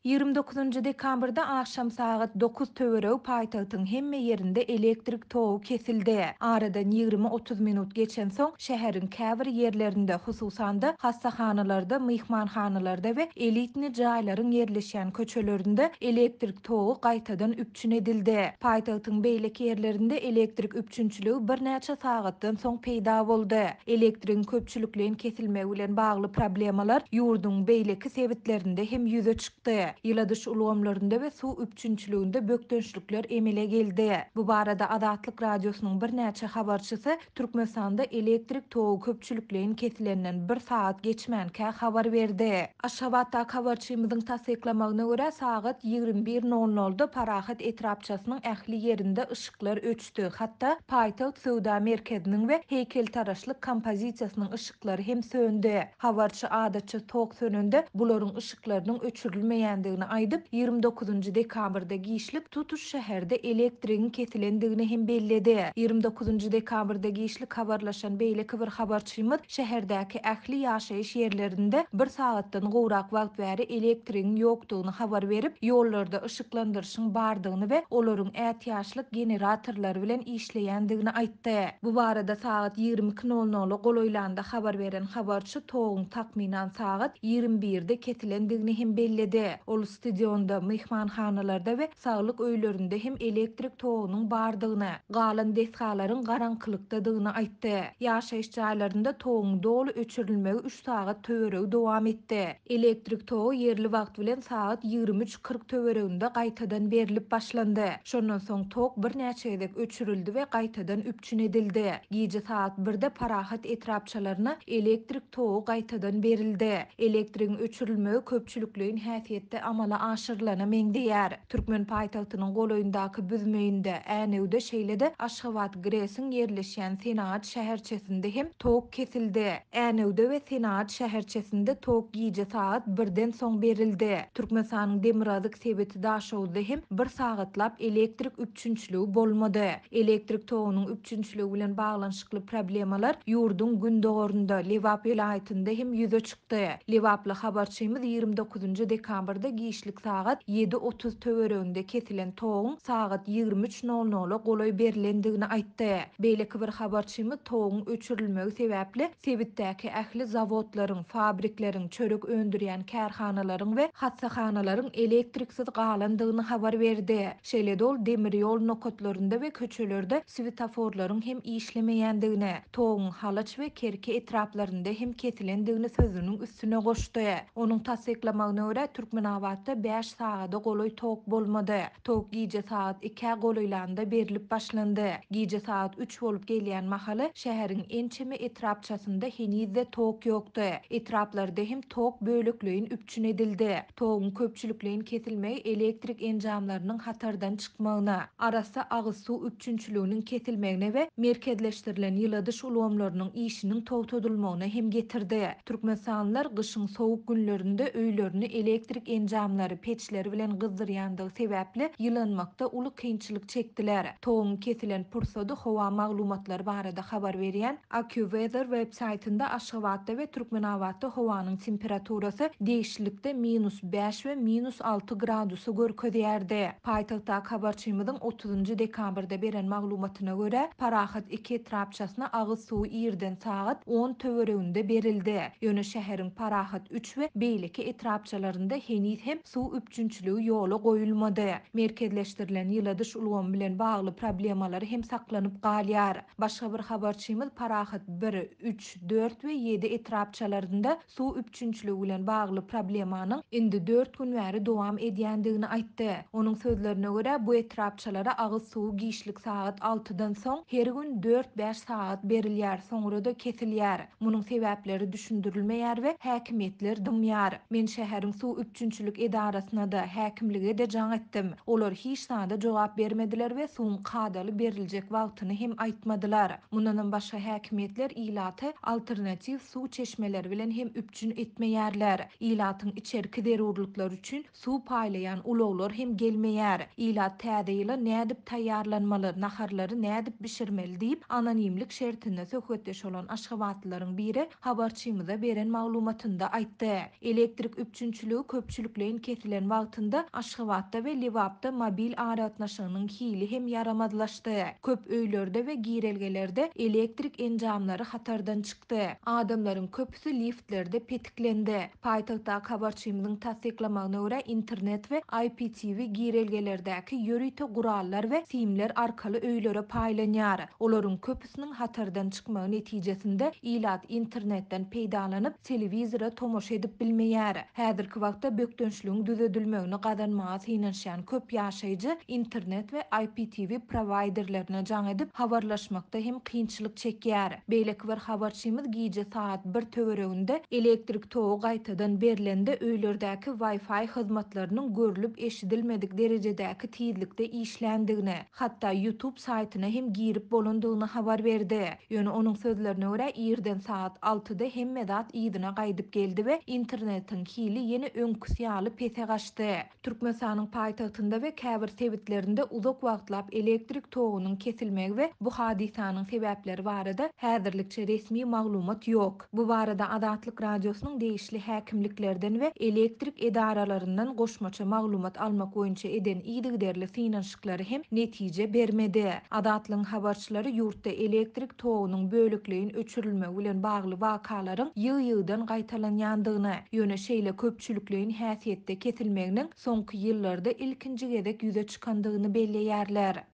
29 dekabrda akşam saat 9 töwereg paýtagtyň hemme ýerinde elektrik togu kesildi. Aradan 20-30 minut geçen soň şäheriň käbir ýerlerinde, hususan-da hassahanalarda, myhmanhanalarda we elitni jaýlaryň ýerleşýän köçelerinde elektrik togu gaýtadan üpçün edildi. Paýtagtyň beýleki ýerlerinde elektrik üpçünçiligi bir näçe sagatdan soň peýda boldy. Elektriň köpçülikliň kesilmegi bilen bagly problemalar ýurduň beýleki sebitlerinde hem ýüze çykdy. Ýyladyş ulgamlarynda we suw üpçünçiliginde bökdönçlükler emele geldi. Bu barada Azatlyk radiosynyň bir näçe habarçysy Türkmenistanda elektrik togu köpçülikliň kesilenden 1 saat geçmänkä habar berdi. Aşgabatda habarçymyzyň tasdiklamagyna görä saat 21:00-da Parahat etrapçasynyň ähli ýerinde ışıklar öçdi. Hatda paýtagt sowda merkeziniň we heýkeltaraşlyk kompozisiýasynyň ışıklary hem söndü. Habarçy adatça tok sönende bularyň ışıklarynyň öçürilmeýändigini aýdyp 29 dekabrda giýişlik tutuş şäherde elektrigiň kesilendigini hem belledi. 29 dekabrda giýişlik habarlaşan beýleki bir habarçymyz şäherdäki ähli ýaşaýyş ýerlerinde 1 saatdan gowrak wagt bäri elektrigiň ýokdugyny habar berip, ýollarda ışıklandyryşyň bardygyny we olaryň ätýaşlyk generatorlary bilen işleýändigini aýtdy. Bu barada saat 22:00-ly goloýlanda habar beren habarçy toguň takminan saat 21-de kesilendigini hem belledi. Ol stadionda, myhmanhanalarda we saglyk öýlerinde hem elektrik togunyň bardygyny, galan deshalaryň garaňkylykdadygyny aýtdy. Ýaşaýyş jaýlarynda toguň dogly öçürilmegi 3 saat töwereg dowam etdi. Elektrik togu ýerli wagt bilen saat 23:40 töwereginde gaýtadan berilip başlandy. Şondan soň tog bir näçe gezek öçürildi we gaýtadan üpçün edildi. Giýje saat 1-de Parahat etrapçalaryna elektrik togu gaýtadan berildi. Elektrigiň öçürilmegi köpçülikliň häsiýetde amala aşyrylana meňdiýär. Türkmen paýtagtynyň goloýundaky büzmeýinde, Änewde şeýle-de Aşgabat Gresiň ýerleşýän Senat şäherçesinde hem tog kesildi. Änewde we Senat şäherçesinde tog giýje saat 1-den soň berildi. Türkmenistanyň Demirazyk sebeti daşawda hem 1 sagatlap elektrik üpçünçiligi bolmady. Elektrik togunyň üpçünçiligi bilen baglanşykly problemalar ýurduň gündogorunda Lewap vilayatynda hem ýüze çykdy. Lewaply habarçymyz 29 dekabrda giýişlik saat 7:30 töwereginde kesilen toguň saat 23:00-la goloý berilendigini aýtdy. Beýleki bir habarçymyz toguň öçürilmegi sebäpli sebitdäki ähli zawodlaryň, fabrikleriň, çörek öndürýän kärhanalaryň we hassahanalaryň elektriksiz galandygyny habar berdi. Şeýle-de ol demir ýol nokotlarynda we köçelerde svetoforlaryň hem işlemeýändigini, toguň Halaç we Kerki etraplarynda hem kesilendigini sözüniň üstüne goşdy. Onuň tasdiklamagyna görä Türkmenabadda 5 sagada goloý tog bolmady. Tog giýje saat 2 goloýlanda berilip başlandy. Giýje saat 3 bolup gelýän mahaly şäheriň ençeme etrapçasynda henizde tog ýokdy. Etraplarda hem tog bölekleýin üpçün edildi. Toguň köpçülikliň kesilmegi elektrik enjamlarynyň hatardan çykmagyna, arasy agyz suw üpçünçiliginiň kesilmegine we merkezleşdirilen ýyladyş ulgamlarynyň işiniň togtadylmagyna hem getirdi. Türkmenistanylar gyşyň sowuk günlerinde öýlerini elektrik enjamlary, peçleri bilen gyzdyrýandygy sebäpli ýylanmakda uly kynçylyk çekdiler. Toguň kesilen pursady howa maglumatlary barada habar berýän AccuWeather web saytynda Aşgabatda we Türkmenabadda howanyň temperaturasy değişiklikde -5 we -6 gradusy görkezýärdi. Paýtagtda habarçymyzyň 30 dekabrda beren maglumatyna görä Parahat 2 etrapçasyna agyz suwy ýerden saat 10 töwereginde berildi. Ýöne şäheriň Parahat 3 we beýleki etrapçalarynda heniz hem suw üpçünçiligi ýola goýulmady. Merkezleşdirilen ýyladyş ulgamy bilen bagly problemalary hem saklanyp galýar. Başga bir habarçymyz Parahat 1, 3, 4 we 7 etrapçalarynda suw üpçünçiligi bilen bagly problemanyň indi 4 gün bäri dowam edýändigini aýtdy. Onuň sözlerine görä bu etrapçalara agyz suw giýişlik saat 6-dan soň her gün 4-5 saat berilýär, soňra da kesilýär. Munyň sebäpleri düşündirilmeýär we häkimetler dymýar. Men şäheriň suw üpçünçilik edarasyna da, häkimlige de jaň etdim. Olar hiç sanda jogap bermediler we suwun kadaly beriljek wagtyny hem aýtmadylar. Mundan başga häkimetler ilaty alternativ suw çeşmeleri bilen hem üpçün etmeýärler. Ilatyň içerki zerurluklar üçin suw paýlayan ulaglar hem gelmeýär. Ilat täze ýyla nädip taýýarlanmaly, naharlary nädip bişirmeli diýip anonimlik şertinde söhbetdeş bolan Aşgabatlylaryň biri habarçymyza beren maglumatynda aýtdy. Elektrik üpçünçiligi köpçülik bölükleyin kesilen wagtynda Aşgabatda we Liwapda mobil aratnaşygynyň hili hem yaramazlaşdy. Köp öýlerde we girelgelerde elektrik enjamlary hatardan çykdy. Adamlaryň köpüsi liftlerde petiklendi. Paýtagtda habarçymyzyň tasdiklamagyna görä internet we IPTV girelgelerdäki ýörüýte gurallar we simler arkaly öýlere paýlanýar. Olaryň köpüsiniň hatardan çykmagy netijesinde ilat internetden peýdalanyp telewizora tomoşa edip bilmeýär. Häzirki wagtda bökdönçlüğüň düzedilmegini gazanmaga synanşan köp ýaşaýjy internet we IPTV providerlerine jaň edip habarlaşmakda hem kynçylyk çekýär. Beýleki bir habarçymyz giýje saat 1 töwereginde elektrik togu gaýtadan berilende öýlerdäki Wi-Fi hyzmatlarynyň görülüp eşidilmedik derejedäki tizlikde işländigini, hatda YouTube saýtyna hem girip bolandygyny habar berdi. Ýöne onuň sözlerine görä ýerden saat 6-da hemme zat ýygyna gaýdyp geldi we internetiň hili ýene öňkü ýaly pese gaçdy. Türkmenistanyň paýtagtynda we käbir sebitlerinde uzak wagtlap elektrik togunyň kesilmegi we bu hadisanyň sebäpleri barada häzirlikçe resmi maglumat ýok. Bu barada Azatlyk radiosynyň değişli häkimliklerden we elektrik edaralaryndan goşmaça maglumat almak boýunça eden ýygyderli synanşyklary hem netije bermedi. Azatlyň habarçylary ýurtda elektrik togunyň bölükleýin öçürilmegi bilen bagly wakalaryň ýygy-ýygydan gaýtalanýandygyny, ýöne şeýle köpçülikleýin häsiýetde kesilmeginiň soňky ýyllarda ilkinji gezek ýüze çykandygyny belleýärler.